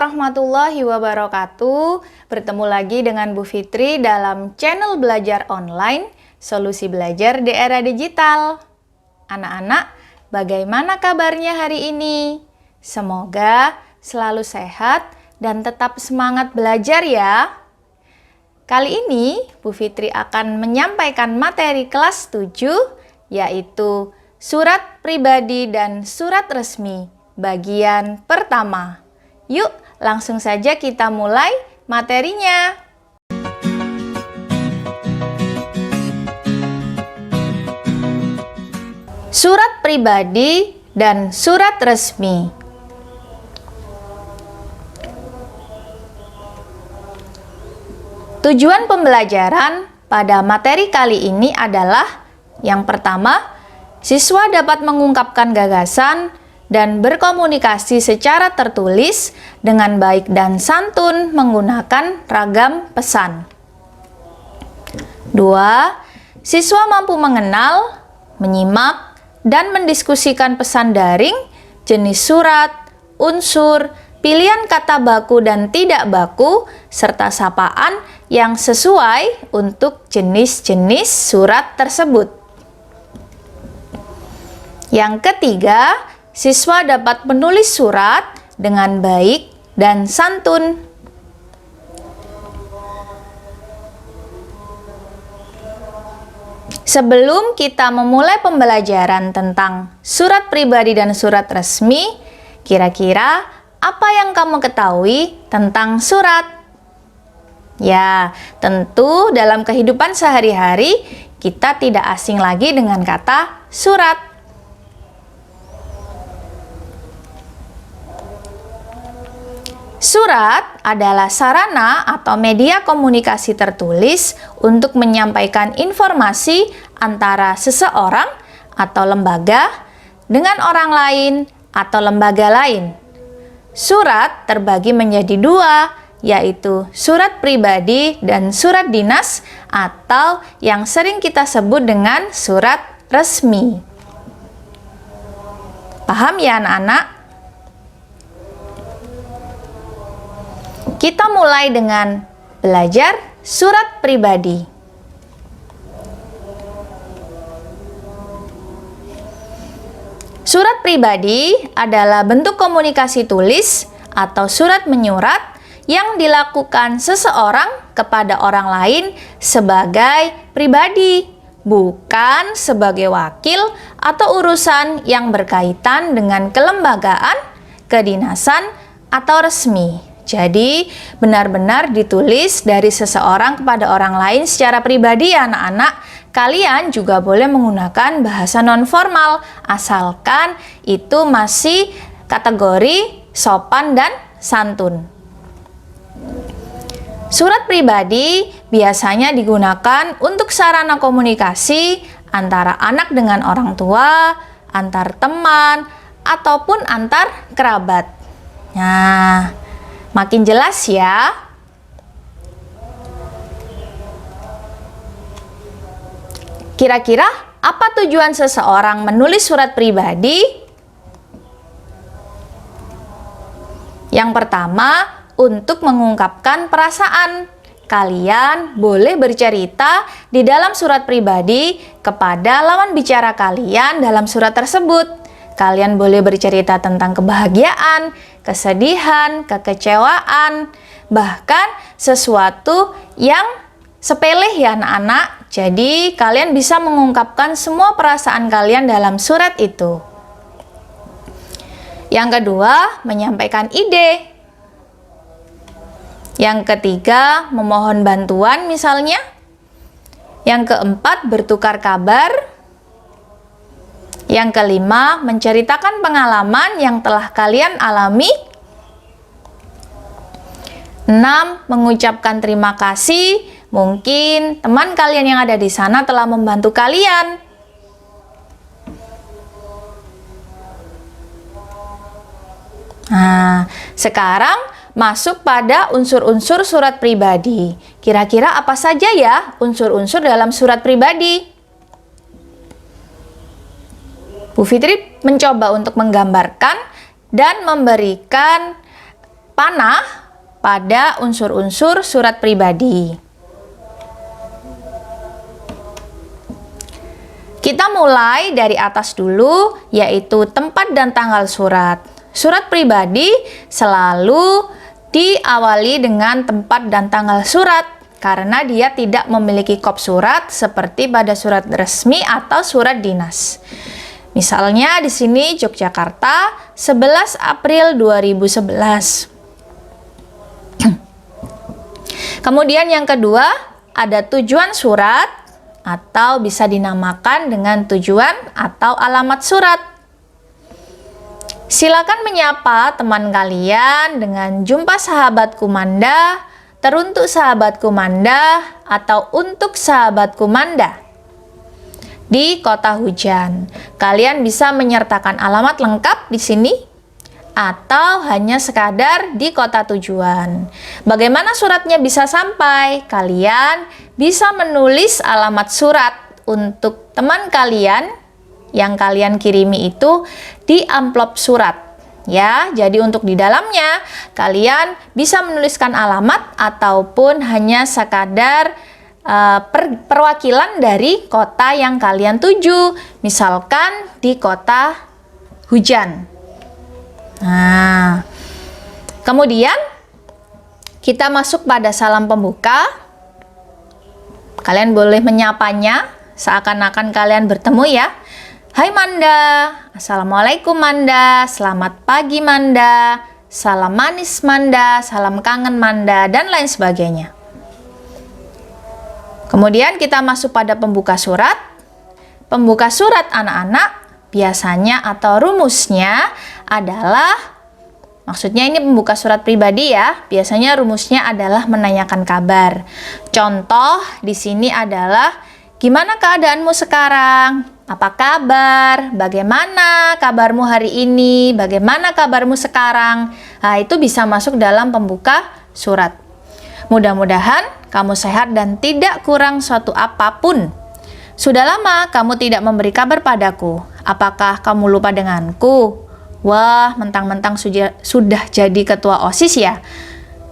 warahmatullahi wabarakatuh. Bertemu lagi dengan Bu Fitri dalam channel belajar online Solusi Belajar di Era Digital. Anak-anak, bagaimana kabarnya hari ini? Semoga selalu sehat dan tetap semangat belajar ya. Kali ini Bu Fitri akan menyampaikan materi kelas 7, yaitu Surat Pribadi dan Surat Resmi, bagian pertama. Yuk, langsung saja kita mulai materinya. Surat pribadi dan surat resmi. Tujuan pembelajaran pada materi kali ini adalah yang pertama, siswa dapat mengungkapkan gagasan dan berkomunikasi secara tertulis dengan baik dan santun menggunakan ragam pesan. 2. Siswa mampu mengenal, menyimak, dan mendiskusikan pesan daring, jenis surat, unsur, pilihan kata baku dan tidak baku, serta sapaan yang sesuai untuk jenis-jenis surat tersebut. Yang ketiga, siswa dapat menulis surat dengan baik dan santun. Sebelum kita memulai pembelajaran tentang surat pribadi dan surat resmi, kira-kira apa yang kamu ketahui tentang surat? Ya, tentu dalam kehidupan sehari-hari kita tidak asing lagi dengan kata surat. Surat adalah sarana atau media komunikasi tertulis untuk menyampaikan informasi antara seseorang atau lembaga dengan orang lain atau lembaga lain. Surat terbagi menjadi dua, yaitu surat pribadi dan surat dinas atau yang sering kita sebut dengan surat resmi. Paham ya anak-anak? Kita mulai dengan belajar surat pribadi. Surat pribadi adalah bentuk komunikasi tulis atau surat menyurat yang dilakukan seseorang kepada orang lain sebagai pribadi, bukan sebagai wakil atau urusan yang berkaitan dengan kelembagaan, kedinasan, atau resmi. Jadi, benar-benar ditulis dari seseorang kepada orang lain secara pribadi ya anak-anak. Kalian juga boleh menggunakan bahasa non-formal, asalkan itu masih kategori sopan dan santun. Surat pribadi biasanya digunakan untuk sarana komunikasi antara anak dengan orang tua, antar teman, ataupun antar kerabat. Nah, makin jelas ya. Kira-kira apa tujuan seseorang menulis surat pribadi? Yang pertama, untuk mengungkapkan perasaan. Kalian boleh bercerita di dalam surat pribadi kepada lawan bicara kalian dalam surat tersebut. Kalian boleh bercerita tentang kebahagiaan, kesedihan, kekecewaan, bahkan sesuatu yang sepele ya anak-anak. Jadi kalian bisa mengungkapkan semua perasaan kalian dalam surat itu. Yang kedua, menyampaikan ide. Yang ketiga, memohon bantuan misalnya. Yang keempat, bertukar kabar. Yang kelima, menceritakan pengalaman yang telah kalian alami. 6. Mengucapkan terima kasih. Mungkin teman kalian yang ada di sana telah membantu kalian. Nah, sekarang masuk pada unsur-unsur surat pribadi. Kira-kira apa saja ya unsur-unsur dalam surat pribadi? Bu Fitri mencoba untuk menggambarkan dan memberikan panah pada unsur-unsur surat pribadi. Kita mulai dari atas dulu, yaitu tempat dan tanggal surat. Surat pribadi selalu diawali dengan tempat dan tanggal surat karena dia tidak memiliki kop surat seperti pada surat resmi atau surat dinas. Misalnya di sini Yogyakarta 11 April 2011. Kemudian yang kedua, ada tujuan surat atau bisa dinamakan dengan tujuan atau alamat surat. Silakan menyapa teman kalian dengan jumpa sahabatku Manda, teruntuk sahabatku Manda, atau untuk sahabatku Manda. Di kota hujan, kalian bisa menyertakan alamat lengkap di sini atau hanya sekadar di kota tujuan. Bagaimana suratnya bisa sampai? Kalian bisa menulis alamat surat untuk teman kalian yang kalian kirimi itu di amplop surat. Ya, jadi untuk di dalamnya kalian bisa menuliskan alamat ataupun hanya sekadar perwakilan dari kota yang kalian tuju. Misalkan di kota hujan. Nah, kemudian kita masuk pada salam pembuka. Kalian boleh menyapanya seakan-akan kalian bertemu ya. Hai Manda, Assalamualaikum Manda, selamat pagi Manda, salam manis Manda, salam kangen Manda, dan lain sebagainya. Kemudian kita masuk pada pembuka surat. Pembuka surat anak-anak biasanya atau rumusnya adalah, maksudnya ini pembuka surat pribadi ya, biasanya rumusnya adalah menanyakan kabar. Contoh di sini adalah, gimana keadaanmu sekarang? Apa kabar? Bagaimana kabarmu hari ini? Bagaimana kabarmu sekarang? Nah, itu bisa masuk dalam pembuka surat. Mudah-mudahan kamu sehat dan tidak kurang suatu apapun. Sudah lama kamu tidak memberi kabar padaku. Apakah kamu lupa denganku? Wah, mentang-mentang sudah jadi ketua OSIS ya?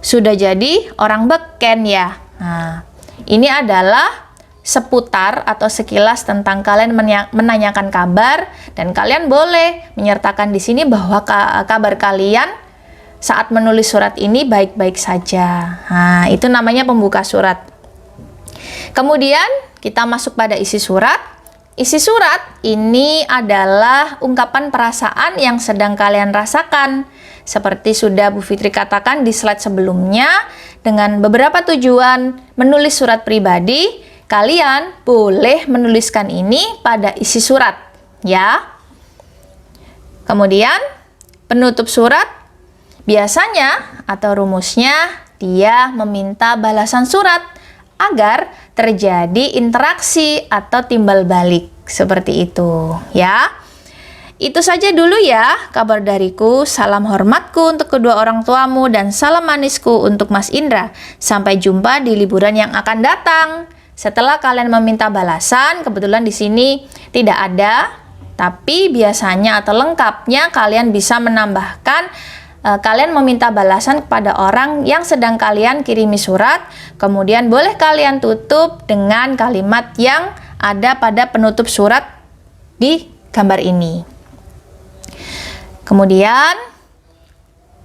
Sudah jadi orang beken ya? Nah, ini adalah seputar atau sekilas tentang kalian menanyakan kabar, dan kalian boleh menyertakan di sini bahwa kabar kalian saat menulis surat ini baik-baik saja. Nah, itu namanya pembuka surat. Kemudian kita masuk pada isi surat. Isi surat ini adalah ungkapan perasaan yang sedang kalian rasakan. Seperti sudah Bu Fitri katakan di slide sebelumnya, dengan beberapa tujuan menulis surat pribadi, kalian boleh menuliskan ini pada isi surat, ya. Kemudian penutup surat biasanya atau rumusnya dia meminta balasan surat agar terjadi interaksi atau timbal balik seperti itu, ya. Itu saja dulu ya kabar dariku. Salam hormatku untuk kedua orang tuamu dan salam manisku untuk Mas Indra. Sampai jumpa di liburan yang akan datang. Setelah kalian meminta balasan, kebetulan di sini tidak ada, tapi biasanya atau lengkapnya kalian bisa menambahkan kalian meminta balasan kepada orang yang sedang kalian kirimi surat. Kemudian boleh kalian tutup dengan kalimat yang ada pada penutup surat di gambar ini. Kemudian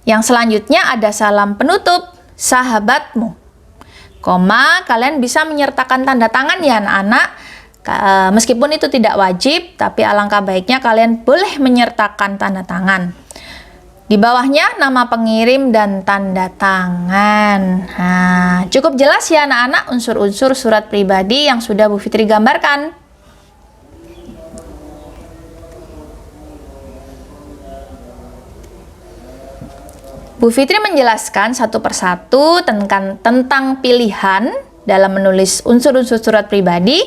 yang selanjutnya ada salam penutup sahabatmu. Koma, kalian bisa menyertakan tanda tangan ya anak-anak. Meskipun itu tidak wajib, tapi alangkah baiknya kalian boleh menyertakan tanda tangan. Di bawahnya nama pengirim dan tanda tangan. Nah, cukup jelas ya anak-anak unsur-unsur surat pribadi yang sudah Bu Fitri gambarkan. Bu Fitri menjelaskan satu persatu tentang pilihan dalam menulis unsur-unsur surat pribadi.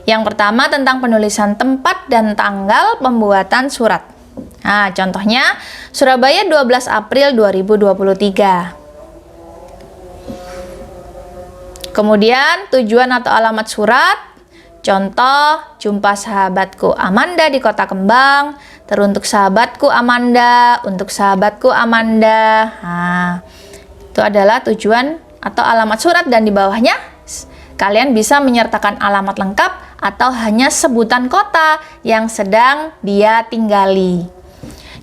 Yang pertama tentang penulisan tempat dan tanggal pembuatan surat. Nah, contohnya Surabaya 12 April 2023. Kemudian tujuan atau alamat surat. Contoh, jumpa sahabatku Amanda di Kota Kembang, teruntuk sahabatku Amanda, untuk sahabatku Amanda. Nah, itu adalah tujuan atau alamat surat, dan di bawahnya kalian bisa menyertakan alamat lengkap atau hanya sebutan kota yang sedang dia tinggali.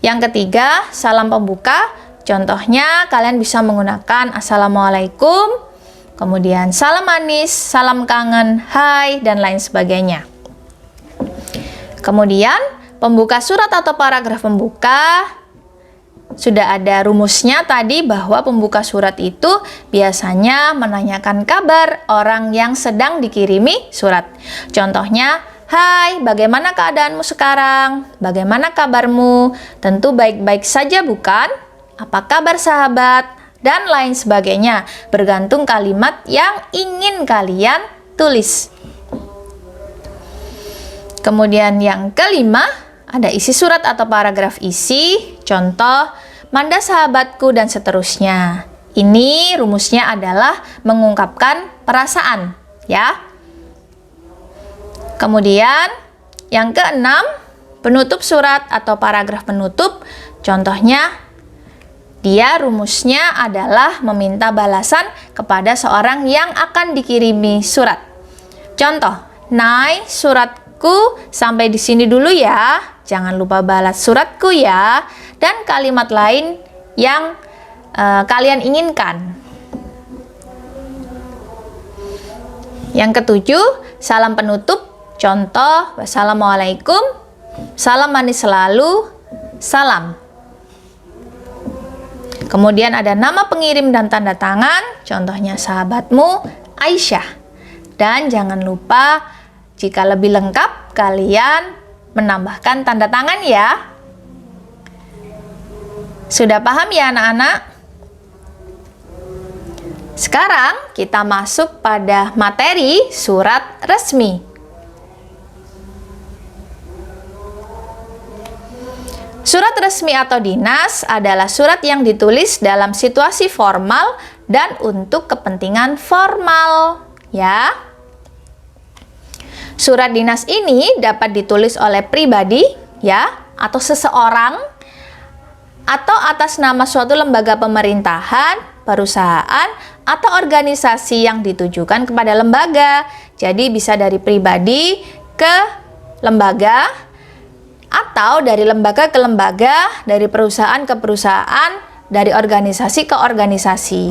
Yang ketiga, salam pembuka. Contohnya kalian bisa menggunakan Assalamualaikum, kemudian salam manis, salam kangen, hai, dan lain sebagainya. Kemudian pembuka surat atau paragraf pembuka, sudah ada rumusnya tadi bahwa pembuka surat itu biasanya menanyakan kabar orang yang sedang dikirimi surat. Contohnya, hai, bagaimana keadaanmu sekarang? Bagaimana kabarmu? Tentu baik-baik saja bukan? Apa kabar sahabat? Dan lain sebagainya, bergantung kalimat yang ingin kalian tulis. Kemudian yang kelima, ada isi surat atau paragraf isi. Contoh, Manda sahabatku, dan seterusnya. Ini rumusnya adalah mengungkapkan perasaan, ya. Kemudian yang keenam, penutup surat atau paragraf penutup. Contohnya, dia rumusnya adalah meminta balasan kepada seorang yang akan dikirimi surat. Contoh, Nay, suratku sampai di sini dulu ya. Jangan lupa balas suratku ya. Dan kalimat lain yang kalian inginkan. Yang ketujuh, salam penutup. Contoh, wassalamualaikum, salam manis selalu, salam. Kemudian ada nama pengirim dan tanda tangan. Contohnya sahabatmu Aisyah. Dan jangan lupa, jika lebih lengkap, kalian menambahkan tanda tangan ya. Sudah paham ya anak-anak? Sekarang kita masuk pada materi surat resmi. Surat resmi atau dinas adalah surat yang ditulis dalam situasi formal dan untuk kepentingan formal, ya. Surat dinas ini dapat ditulis oleh pribadi, ya, atau seseorang, atau atas nama suatu lembaga pemerintahan, perusahaan, atau organisasi yang ditujukan kepada lembaga. Jadi bisa dari pribadi ke lembaga, atau dari lembaga ke lembaga, dari perusahaan ke perusahaan, dari organisasi ke organisasi.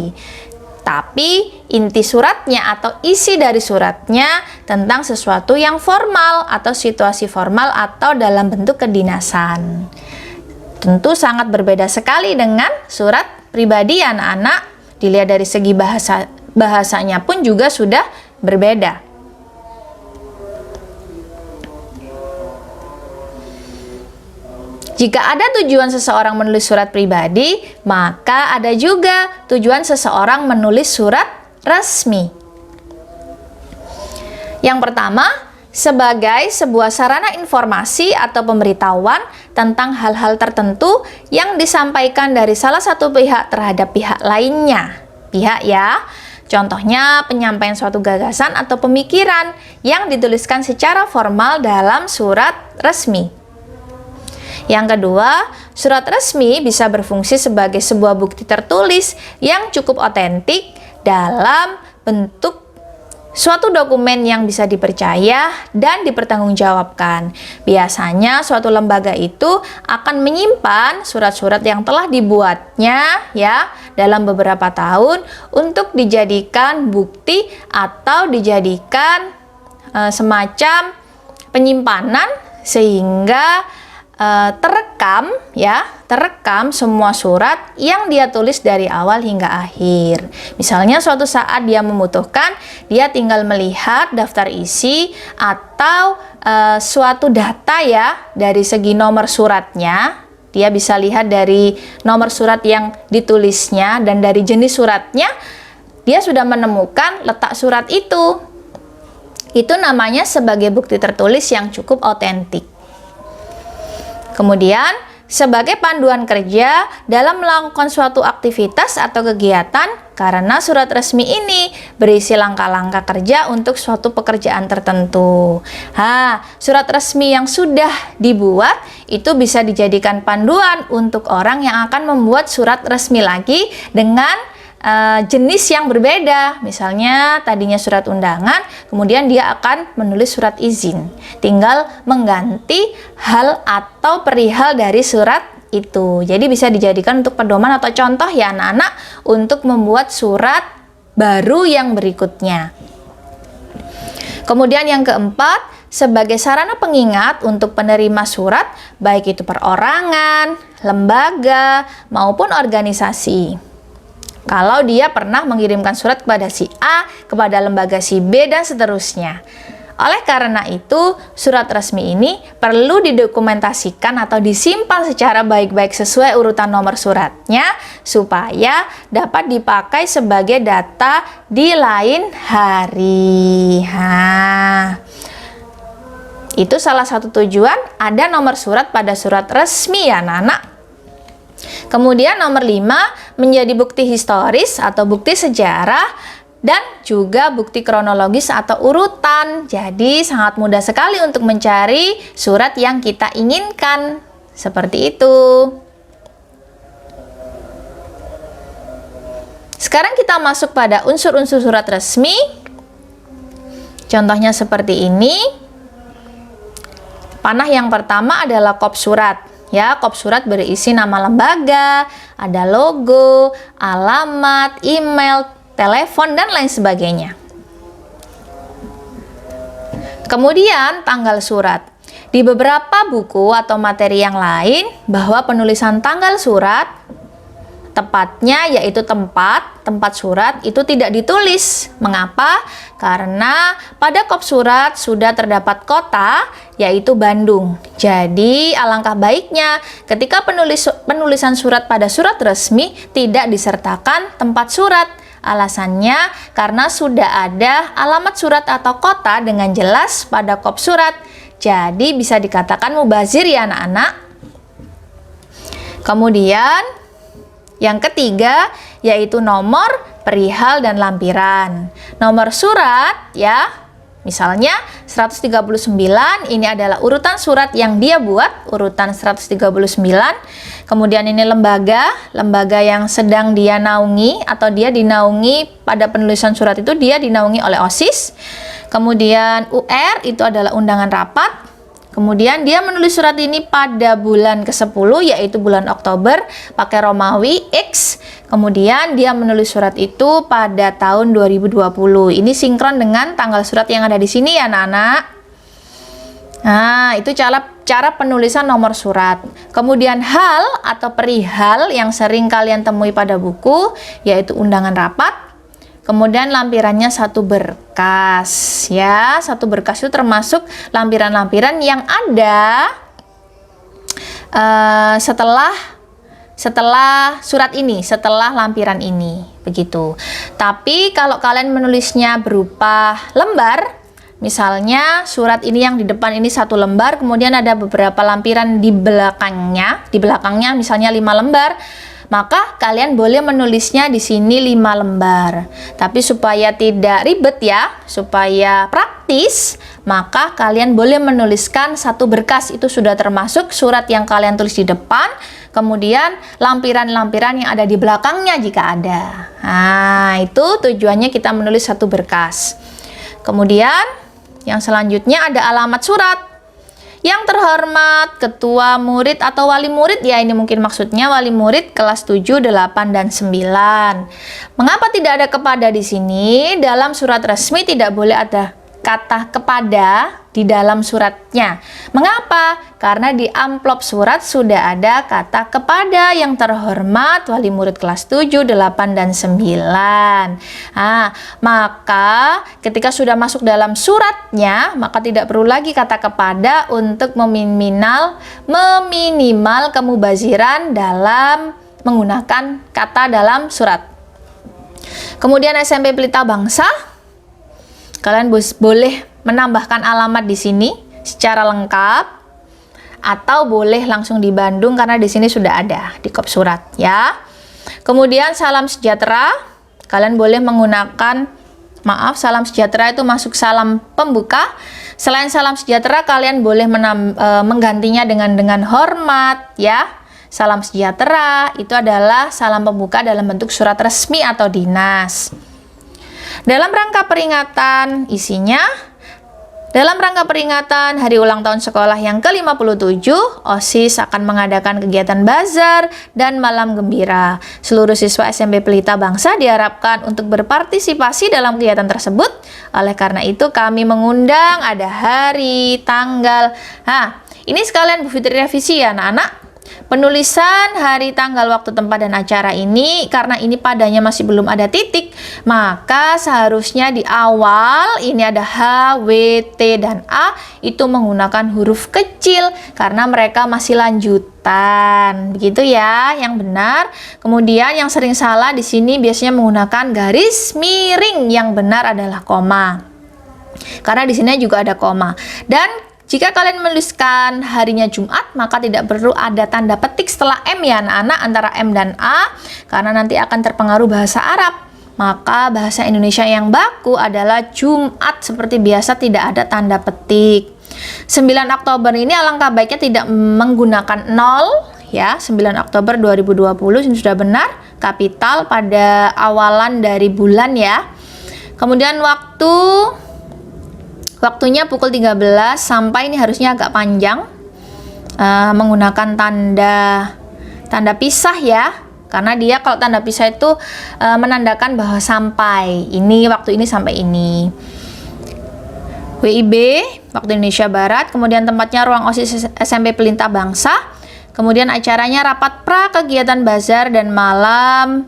Tapi inti suratnya atau isi dari suratnya tentang sesuatu yang formal atau situasi formal atau dalam bentuk kedinasan. Tentu sangat berbeda sekali dengan surat pribadi anak-anak. Dilihat dari segi bahasanya pun juga sudah berbeda. Jika ada tujuan seseorang menulis surat pribadi, maka ada juga tujuan seseorang menulis surat resmi. Yang pertama, sebagai sebuah sarana informasi atau pemberitahuan tentang hal-hal tertentu yang disampaikan dari salah satu pihak terhadap pihak lainnya. Pihak ya, contohnya penyampaian suatu gagasan atau pemikiran yang dituliskan secara formal dalam surat resmi. Yang kedua, surat resmi bisa berfungsi sebagai sebuah bukti tertulis yang cukup otentik dalam bentuk suatu dokumen yang bisa dipercaya dan dipertanggungjawabkan. Biasanya suatu lembaga itu akan menyimpan surat-surat yang telah dibuatnya ya dalam beberapa tahun untuk dijadikan bukti atau dijadikan semacam penyimpanan sehingga terekam semua surat yang dia tulis dari awal hingga akhir. Misalnya suatu saat dia membutuhkan, dia tinggal melihat daftar isi atau suatu data ya dari segi nomor suratnya. Dia bisa lihat dari nomor surat yang ditulisnya dan dari jenis suratnya dia sudah menemukan letak surat itu. Itu namanya sebagai bukti tertulis yang cukup otentik. Kemudian, sebagai panduan kerja dalam melakukan suatu aktivitas atau kegiatan, karena surat resmi ini berisi langkah-langkah kerja untuk suatu pekerjaan tertentu. Surat resmi yang sudah dibuat itu bisa dijadikan panduan untuk orang yang akan membuat surat resmi lagi dengan jenis yang berbeda. Misalnya tadinya surat undangan, kemudian dia akan menulis surat izin. Tinggal mengganti hal atau perihal dari surat itu. Jadi bisa dijadikan untuk pedoman atau contoh ya anak-anak untuk membuat surat baru yang berikutnya. Kemudian yang keempat, sebagai sarana pengingat untuk penerima surat, baik itu perorangan, lembaga, maupun organisasi. Kalau dia pernah mengirimkan surat kepada si A, kepada lembaga si B, dan seterusnya. Oleh karena itu, surat resmi ini perlu didokumentasikan atau disimpan secara baik-baik sesuai urutan nomor suratnya, supaya dapat dipakai sebagai data di lain hari. Itu salah satu tujuan ada nomor surat pada surat resmi ya anak-anak. Kemudian nomor 5, menjadi bukti historis atau bukti sejarah dan juga bukti kronologis atau urutan. Jadi sangat mudah sekali untuk mencari surat yang kita inginkan. Seperti itu. Sekarang kita masuk pada unsur-unsur surat resmi. Contohnya seperti ini. Panah yang pertama adalah kop surat. Ya, kop surat berisi nama lembaga, ada logo, alamat, email, telepon, dan lain sebagainya. Kemudian tanggal surat. Di beberapa buku atau materi yang lain, bahwa penulisan tanggal surat, tepatnya yaitu tempat surat itu tidak ditulis. Mengapa? Karena pada kop surat sudah terdapat kota, yaitu Bandung. Jadi alangkah baiknya ketika penulisan surat pada surat resmi tidak disertakan tempat surat. Alasannya karena sudah ada alamat surat atau kota dengan jelas pada kop surat. Jadi bisa dikatakan mubazir ya anak-anak. Kemudian yang ketiga yaitu nomor, perihal, dan lampiran. Nomor surat ya, misalnya 139 ini adalah urutan surat yang dia buat, urutan 139. Kemudian ini lembaga yang sedang dia naungi atau dia dinaungi pada penulisan surat itu, dia dinaungi oleh OSIS. Kemudian UR itu adalah undangan rapat. Kemudian dia menulis surat ini pada bulan ke-10 yaitu bulan Oktober pakai Romawi X. Kemudian dia menulis surat itu pada tahun 2020. Ini sinkron dengan tanggal surat yang ada di sini ya anak-anak. Nah, itu cara penulisan nomor surat. Kemudian hal atau perihal yang sering kalian temui pada buku yaitu undangan rapat. Kemudian lampirannya satu berkas ya. Satu berkas itu termasuk lampiran-lampiran yang ada setelah surat ini, setelah lampiran ini, begitu. Tapi kalau kalian menulisnya berupa lembar, misalnya surat ini yang di depan ini satu lembar, kemudian ada beberapa lampiran di belakangnya misalnya 5 lembar, maka kalian boleh menulisnya di sini 5 lembar. Tapi supaya tidak ribet ya, supaya praktis, maka kalian boleh menuliskan satu berkas. Itu sudah termasuk surat yang kalian tulis di depan, kemudian lampiran-lampiran yang ada di belakangnya jika ada. Nah, itu tujuannya kita menulis satu berkas. Kemudian yang selanjutnya ada alamat surat. Yang terhormat ketua murid atau wali murid, ya ini mungkin maksudnya wali murid kelas 7, 8, dan 9. Mengapa tidak ada kepada di sini? Dalam surat resmi tidak boleh ada kata kepada di dalam suratnya. Mengapa? Karena di amplop surat sudah ada kata kepada yang terhormat wali murid kelas 7, 8, dan 9. Nah, maka ketika sudah masuk dalam suratnya, maka tidak perlu lagi kata kepada untuk meminimal kemubaziran dalam menggunakan kata dalam surat. Kemudian SMP Pelita Bangsa, kalian boleh menambahkan alamat di sini secara lengkap atau boleh langsung di Bandung karena di sini sudah ada di kop surat ya. Kemudian salam sejahtera, kalian boleh menggunakan salam sejahtera itu masuk salam pembuka. Selain salam sejahtera, kalian boleh menggantinya dengan hormat ya. Salam sejahtera itu adalah salam pembuka dalam bentuk surat resmi atau dinas. Dalam rangka peringatan isinya, dalam rangka peringatan hari ulang tahun sekolah yang ke-57, OSIS akan mengadakan kegiatan bazar dan malam gembira. Seluruh siswa SMP Pelita Bangsa diharapkan untuk berpartisipasi dalam kegiatan tersebut. Oleh karena itu, kami mengundang ada hari, tanggal. Nah, ini sekalian Bu Fitri revisi ya anak-anak. Penulisan hari, tanggal, waktu, tempat, dan acara ini, karena ini padanya masih belum ada titik, maka seharusnya di awal ini ada H, W, T, dan A itu menggunakan huruf kecil karena mereka masih lanjutan. Begitu ya, yang benar. Kemudian yang sering salah di sini biasanya menggunakan garis miring, yang benar adalah koma. Karena di sini juga ada koma. Dan jika kalian menuliskan harinya Jumat, maka tidak perlu ada tanda petik setelah M ya anak-anak, antara M dan A, karena nanti akan terpengaruh bahasa Arab. Maka bahasa Indonesia yang baku adalah Jumat, seperti biasa tidak ada tanda petik. 9 Oktober ini alangkah baiknya tidak menggunakan 0 ya. 9 Oktober 2020 ini sudah benar, kapital pada awalan dari bulan ya. Kemudian waktunya pukul 13 sampai, ini harusnya agak panjang, menggunakan tanda pisah ya, karena dia kalau tanda pisah itu menandakan bahwa sampai ini, waktu ini sampai ini. WIB, waktu Indonesia Barat. Kemudian tempatnya ruang OSIS SMP Pelita Bangsa. Kemudian acaranya rapat pra kegiatan bazar dan malam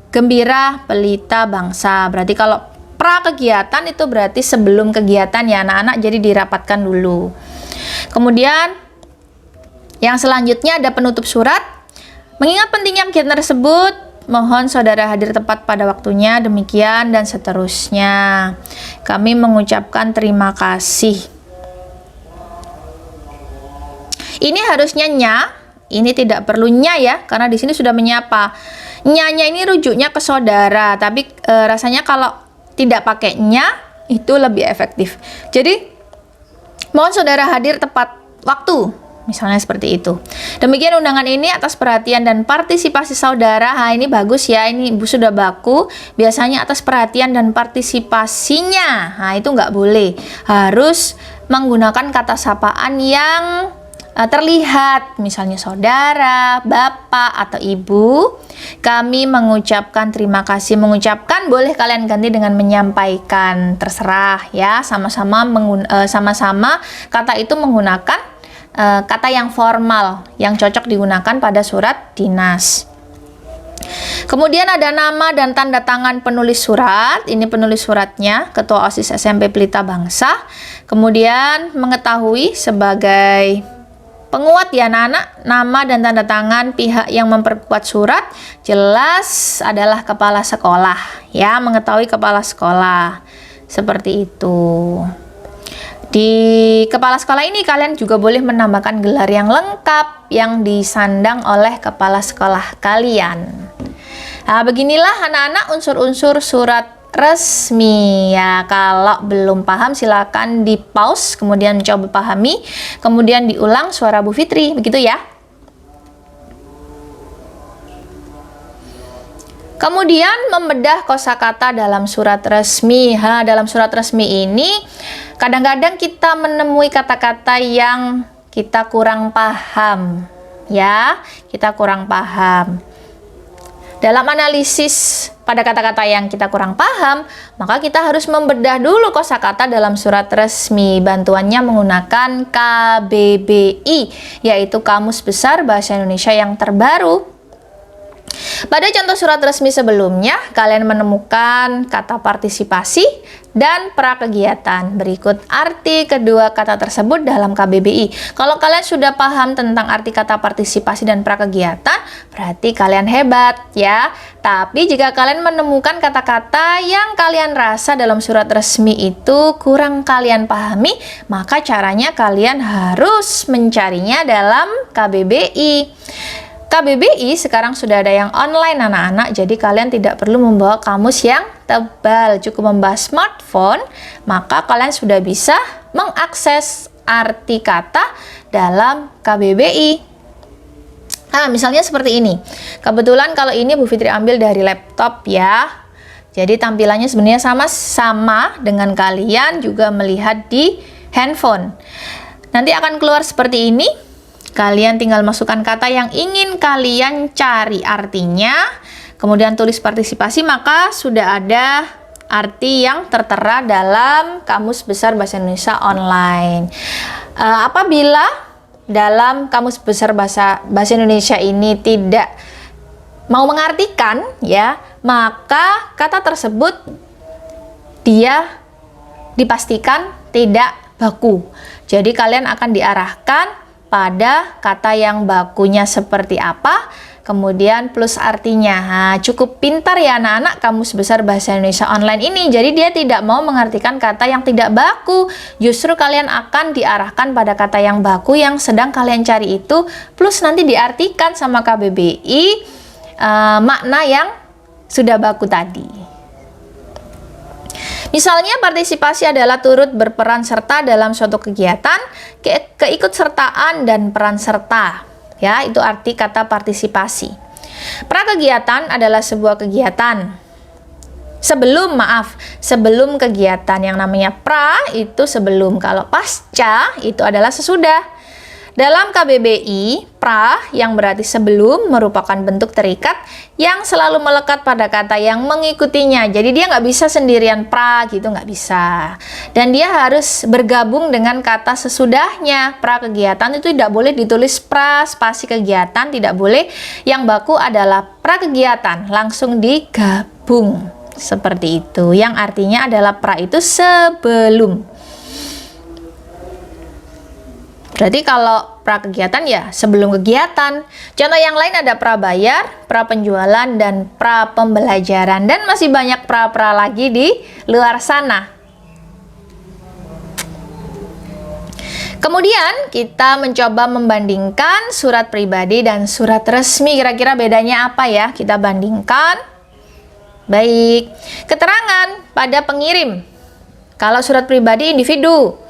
gembira Pelita Bangsa. Berarti kalau pra kegiatan itu berarti sebelum kegiatan ya anak-anak, jadi dirapatkan dulu. Kemudian yang selanjutnya ada penutup surat. Mengingat pentingnya kegiatan tersebut, mohon saudara hadir tepat pada waktunya, demikian dan seterusnya. Kami mengucapkan terima kasih. Ini harusnya nya, ini tidak perlu nya ya, karena di sini sudah menyapa. Nya-nya ini rujuknya ke saudara, tapi rasanya kalau tidak pakai nya itu lebih efektif. Jadi mohon saudara hadir tepat waktu, misalnya seperti itu. Demikian undangan ini atas perhatian dan partisipasi saudara. Ini bagus ya, ini Ibu sudah baku. Biasanya atas perhatian dan partisipasinya, itu nggak boleh. Harus menggunakan kata sapaan yang terlihat, misalnya saudara, bapak, atau ibu. Kami mengucapkan terima kasih. Mengucapkan boleh kalian ganti dengan menyampaikan, terserah ya. Sama-sama kata itu menggunakan kata yang formal yang cocok digunakan pada surat dinas. Kemudian ada nama dan tanda tangan penulis surat. Ini penulis suratnya, Ketua OSIS SMP Pelita Bangsa. Kemudian mengetahui sebagai penguat ya anak-anak, nama dan tanda tangan pihak yang memperkuat surat jelas adalah kepala sekolah ya, mengetahui kepala sekolah seperti itu. Di kepala sekolah ini kalian juga boleh menambahkan gelar yang lengkap yang disandang oleh kepala sekolah kalian. Nah, beginilah anak-anak unsur-unsur surat resmi ya. Kalau belum paham silakan di pause, kemudian mencoba pahami, kemudian diulang suara Bu Fitri, begitu ya. Kemudian membedah kosakata dalam surat resmi. Dalam surat resmi ini kadang-kadang kita menemui kata-kata yang kita kurang paham ya, kita kurang paham. Dalam analisis pada kata-kata yang kita kurang paham, maka kita harus membedah dulu kosakata dalam surat resmi. Bantuannya menggunakan KBBI, yaitu Kamus Besar Bahasa Indonesia yang terbaru. Pada contoh surat resmi sebelumnya, kalian menemukan kata partisipasi dan prakegiatan. Berikut arti kedua kata tersebut dalam KBBI. Kalau kalian sudah paham tentang arti kata partisipasi dan prakegiatan, berarti kalian hebat ya. Tapi jika kalian menemukan kata-kata yang kalian rasa dalam surat resmi itu kurang kalian pahami, maka caranya kalian harus mencarinya dalam KBBI. KBBI sekarang sudah ada yang online anak-anak, jadi kalian tidak perlu membawa kamus yang tebal, cukup membawa smartphone, maka kalian sudah bisa mengakses arti kata dalam KBBI. Nah, misalnya seperti ini. Kebetulan kalau ini Bu Fitri ambil dari laptop ya. Jadi tampilannya sebenarnya sama dengan kalian juga melihat di handphone. Nanti akan keluar seperti ini. Kalian tinggal masukkan kata yang ingin kalian cari artinya, kemudian tulis partisipasi, maka sudah ada arti yang tertera dalam Kamus Besar Bahasa Indonesia online. Apabila dalam Kamus Besar Bahasa Indonesia ini tidak mau mengartikan ya, maka kata tersebut dia dipastikan tidak baku. Jadi kalian akan diarahkan pada kata yang bakunya seperti apa, kemudian plus artinya. Nah, cukup pintar ya anak-anak Kamus Besar Bahasa Indonesia online ini. Jadi dia tidak mau mengartikan kata yang tidak baku. Justru kalian akan diarahkan pada kata yang baku yang sedang kalian cari itu, plus nanti diartikan sama KBBI makna yang sudah baku tadi. Misalnya partisipasi adalah turut berperan serta dalam suatu kegiatan, keikutsertaan dan peran serta. Ya, itu arti kata partisipasi. Prakegiatan adalah sebuah kegiatan. Sebelum kegiatan, yang namanya pra itu sebelum. Kalau pasca itu adalah sesudah. Dalam KBBI, pra yang berarti sebelum merupakan bentuk terikat yang selalu melekat pada kata yang mengikutinya. Jadi dia nggak bisa sendirian pra gitu, nggak bisa. Dan dia harus bergabung dengan kata sesudahnya. Pra kegiatan itu tidak boleh ditulis pra spasi kegiatan, tidak boleh. Yang baku adalah pra kegiatan, langsung digabung. Seperti itu, yang artinya adalah pra itu sebelum. Berarti kalau pra kegiatan ya sebelum kegiatan. Contoh yang lain ada pra bayar, pra penjualan, dan pra pembelajaran. Dan masih banyak pra-pra lagi di luar sana. Kemudian kita mencoba membandingkan surat pribadi dan surat resmi. Kira-kira bedanya apa ya? Kita bandingkan. Baik, keterangan pada pengirim. Kalau surat pribadi individu.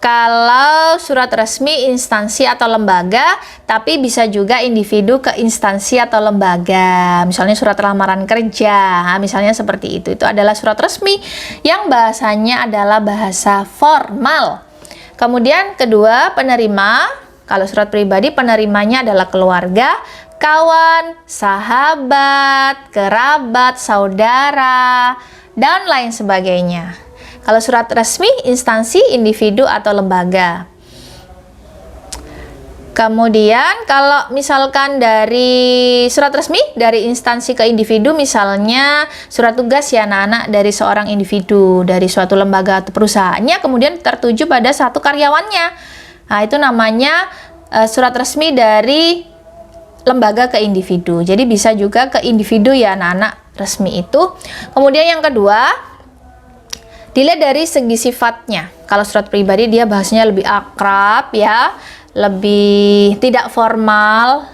Kalau surat resmi instansi atau lembaga, tapi bisa juga individu ke instansi atau lembaga. Misalnya surat lamaran kerja, misalnya seperti itu. Itu adalah surat resmi yang bahasanya adalah bahasa formal. Kemudian kedua, penerima. Kalau surat pribadi, penerimanya adalah keluarga, kawan, sahabat, kerabat, saudara, dan lain sebagainya. Kalau surat resmi, instansi, individu, atau lembaga. Kemudian kalau misalkan dari surat resmi, dari instansi ke individu, misalnya surat tugas ya anak-anak dari seorang individu, dari suatu lembaga atau perusahaannya, kemudian tertuju pada satu karyawannya. Nah, itu namanya surat resmi dari lembaga ke individu. Jadi bisa juga ke individu ya anak-anak resmi itu. Kemudian yang kedua, dilihat dari segi sifatnya. Kalau surat pribadi dia bahasanya lebih akrab ya, lebih tidak formal,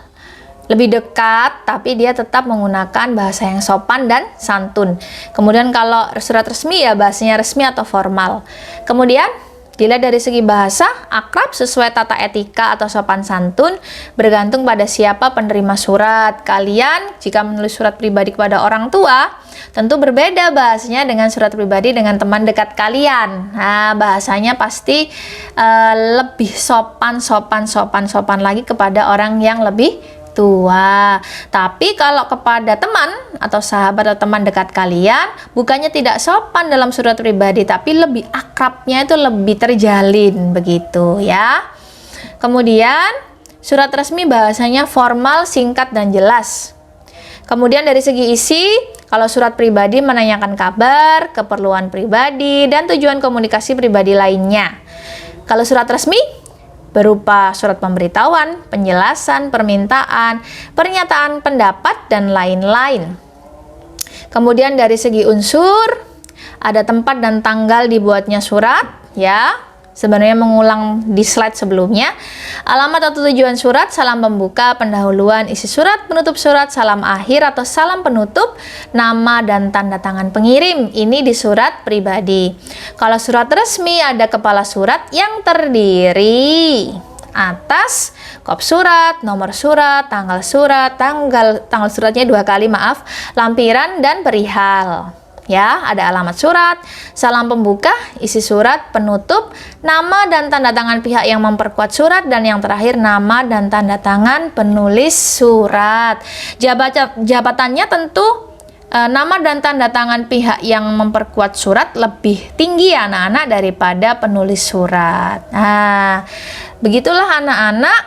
lebih dekat, tapi dia tetap menggunakan bahasa yang sopan dan santun. Kemudian kalau surat resmi ya bahasanya resmi atau formal. Kemudian dilihat dari segi bahasa, akrab sesuai tata etika atau sopan santun, bergantung pada siapa penerima surat. Kalian jika menulis surat pribadi kepada orang tua, tentu berbeda bahasanya dengan surat pribadi dengan teman dekat kalian. Nah, bahasanya pasti lebih sopan lagi kepada orang yang lebih tua. Tapi kalau kepada teman atau sahabat atau teman dekat kalian, bukannya tidak sopan dalam surat pribadi, tapi lebih akrabnya itu lebih terjalin begitu ya. Kemudian surat resmi bahasanya formal, singkat, dan jelas. Kemudian dari segi isi, kalau surat pribadi menanyakan kabar, keperluan pribadi, dan tujuan komunikasi pribadi lainnya. Kalau surat resmi berupa surat pemberitahuan, penjelasan, permintaan, pernyataan pendapat, dan lain-lain. Kemudian dari segi unsur, ada tempat dan tanggal dibuatnya surat, ya. sebenarnya mengulang di slide sebelumnya. Alamat atau tujuan surat, salam pembuka, pendahuluan, isi surat, penutup surat, salam akhir atau salam penutup, nama dan tanda tangan pengirim. Ini di surat pribadi. Kalau surat resmi ada kepala surat yang terdiri atas kop surat, nomor surat, tanggal surat, tanggal suratnya 2 kali, maaf, lampiran dan perihal. Ya, ada alamat surat, salam pembuka, isi surat, penutup, nama dan tanda tangan pihak yang memperkuat surat, dan yang terakhir nama dan tanda tangan penulis surat. Jabatannya tentu nama dan tanda tangan pihak yang memperkuat surat lebih tinggi ya anak-anak daripada penulis surat. Nah, begitulah anak-anak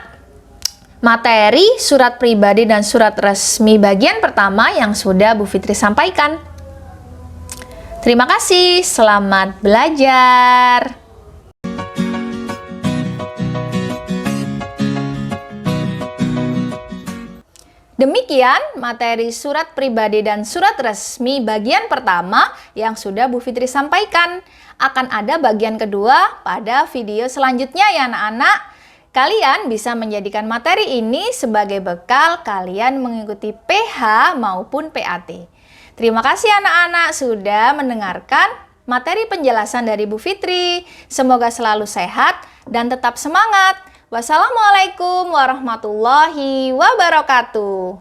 materi surat pribadi dan surat resmi bagian pertama yang sudah Bu Fitri sampaikan. Terima kasih, selamat belajar. Demikian materi surat pribadi dan surat resmi bagian pertama yang sudah Bu Fitri sampaikan. Akan ada bagian kedua pada video selanjutnya ya anak-anak. Kalian bisa menjadikan materi ini sebagai bekal kalian mengikuti PH maupun PAT. Terima kasih anak-anak sudah mendengarkan materi penjelasan dari Bu Fitri. Semoga selalu sehat dan tetap semangat. Wassalamualaikum warahmatullahi wabarakatuh.